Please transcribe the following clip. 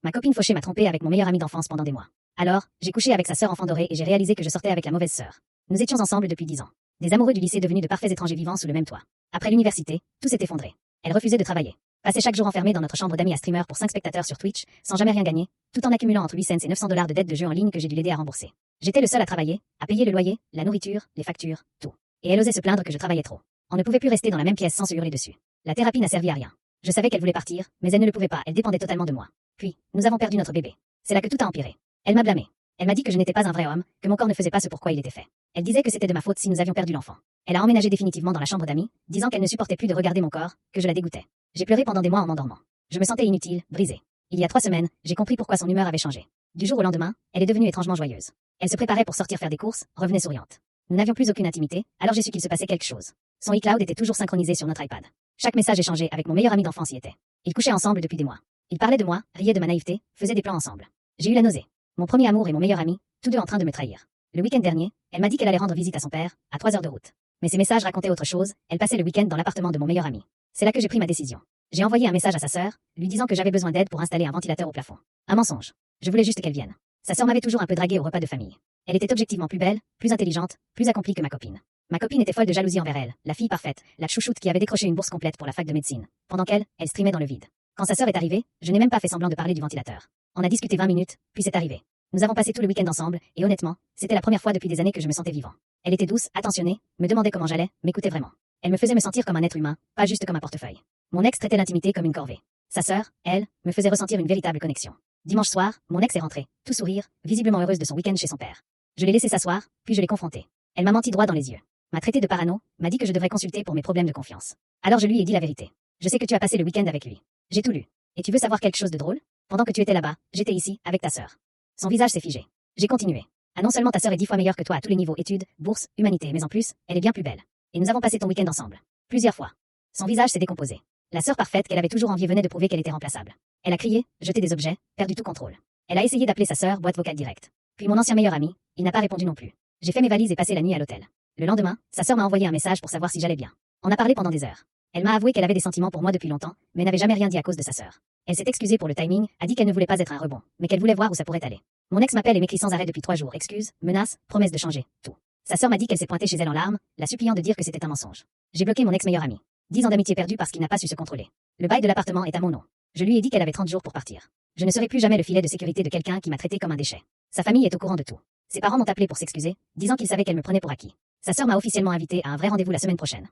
Ma copine fauchée m'a trompé avec mon meilleur ami d'enfance pendant des mois. Alors, j'ai couché avec sa sœur enfant doré et j'ai réalisé que je sortais avec la mauvaise sœur. Nous étions ensemble depuis 10 ans. Des amoureux du lycée devenus de parfaits étrangers vivant sous le même toit. Après l'université, tout s'est effondré. Elle refusait de travailler. Passait chaque jour enfermée dans notre chambre d'amis à streamer pour 5 spectateurs sur Twitch, sans jamais rien gagner, tout en accumulant entre 8 cents et 900 $ de dettes de jeux en ligne que j'ai dû l'aider à rembourser. J'étais le seul à travailler, à payer le loyer, la nourriture, les factures, tout. Et elle osait se plaindre que je travaillais trop. On ne pouvait plus rester dans la même pièce sans se hurler dessus. La thérapie n'a servi à rien. Je savais qu'elle voulait partir, mais elle ne le pouvait pas, elle dépendait totalement de moi. Puis, nous avons perdu notre bébé. C'est là que tout a empiré. Elle m'a blâmé. Elle m'a dit que je n'étais pas un vrai homme, que mon corps ne faisait pas ce pourquoi il était fait. Elle disait que c'était de ma faute si nous avions perdu l'enfant. Elle a emménagé définitivement dans la chambre d'amis, disant qu'elle ne supportait plus de regarder mon corps, que je la dégoûtais. J'ai pleuré pendant des mois en m'endormant. Je me sentais inutile, brisée. Il y a 3 semaines, j'ai compris pourquoi son humeur avait changé. Du jour au lendemain, elle est devenue étrangement joyeuse. Elle se préparait pour sortir faire des courses, revenait souriante. Nous n'avions plus aucune intimité, alors j'ai su qu'il se passait quelque chose. Son iCloud était toujours synchronisé sur notre iPad. Chaque message échangé avec mon meilleur ami d'enfance y était. Ils couchaient ensemble depuis des mois. Ils parlaient de moi, riaient de ma naïveté, faisaient des plans ensemble. J'ai eu la nausée. Mon premier amour et mon meilleur ami, tous deux en train de me trahir. Le week-end dernier, elle m'a dit qu'elle allait rendre visite à son père, à 3 heures de route. Mais ses messages racontaient autre chose, elle passait le week-end dans l'appartement de mon meilleur ami. C'est là que j'ai pris ma décision. J'ai envoyé un message à sa sœur, lui disant que j'avais besoin d'aide pour installer un ventilateur au plafond. Un mensonge. Je voulais juste qu'elle vienne. Sa sœur m'avait toujours un peu draguée au repas de famille. Elle était objectivement plus belle, plus intelligente, plus accomplie que ma copine. Ma copine était folle de jalousie envers elle, la fille parfaite, la chouchoute qui avait décroché une bourse complète pour la fac de médecine. Pendant qu'elle, elle streamait dans le vide. Quand sa sœur est arrivée, je n'ai même pas fait semblant de parler du ventilateur. On a discuté 20 minutes, puis c'est arrivé. Nous avons passé tout le week-end ensemble, et honnêtement, c'était la première fois depuis des années que je me sentais vivant. Elle était douce, attentionnée, me demandait comment j'allais, m'écoutait vraiment. Elle me faisait me sentir comme un être humain, pas juste comme un portefeuille. Mon ex traitait l'intimité comme une corvée. Sa sœur, elle, me faisait ressentir une véritable connexion. Dimanche soir, mon ex est rentrée, tout sourire, visiblement heureuse de son week-end chez son père. Je l'ai laissée s'asseoir, puis je l'ai confrontée. Elle m'a menti droit dans les yeux. M'a traité de parano, m'a dit que je devrais consulter pour mes problèmes de confiance. Alors je lui ai dit la vérité. Je sais que tu as passé le week-end avec lui. J'ai tout lu. Et tu veux savoir quelque chose de drôle? Pendant que tu étais là-bas, j'étais ici, avec ta sœur. Son visage s'est figé. J'ai continué. Ah non seulement ta sœur est 10 fois meilleure que toi à tous les niveaux études, bourse, humanité, mais en plus, elle est bien plus belle. Et nous avons passé ton week-end ensemble. Plusieurs fois. Son visage s'est décomposé. La sœur parfaite qu'elle avait toujours enviée venait de prouver qu'elle était remplaçable. Elle a crié, jeté des objets, perdu tout contrôle. Elle a essayé d'appeler sa sœur, boîte vocale directe. Puis mon ancien meilleur ami, il n'a pas répondu non plus. J'ai fait mes valises et passé la nuit à l'hôtel. Le lendemain, sa sœur m'a envoyé un message pour savoir si j'allais bien. On a parlé pendant des heures. Elle m'a avoué qu'elle avait des sentiments pour moi depuis longtemps, mais n'avait jamais rien dit à cause de sa sœur. Elle s'est excusée pour le timing, a dit qu'elle ne voulait pas être un rebond, mais qu'elle voulait voir où ça pourrait aller. Mon ex m'appelle et m'écrit sans arrêt depuis 3 jours, excuses, menaces, promesses de changer, tout. Sa sœur m'a dit qu'elle s'est pointée chez elle en larmes, la suppliant de dire que c'était un mensonge. J'ai bloqué mon ex meilleur ami. 10 ans d'amitié perdue parce qu'il n'a pas su se contrôler. Le bail de l'appartement est à mon nom. Je lui ai dit qu'elle avait 30 jours pour partir. Je ne serai plus jamais le filet de sécurité de quelqu'un qui m'a traité comme un déchet. Sa famille est au courant de tout. Ses parents m'ont appelé pour s'excuser, disant qu'ils savaient qu'elle me prenait pour acquis. Sa sœur m'a officiellement invité à un vrai rendez-vous la semaine prochaine.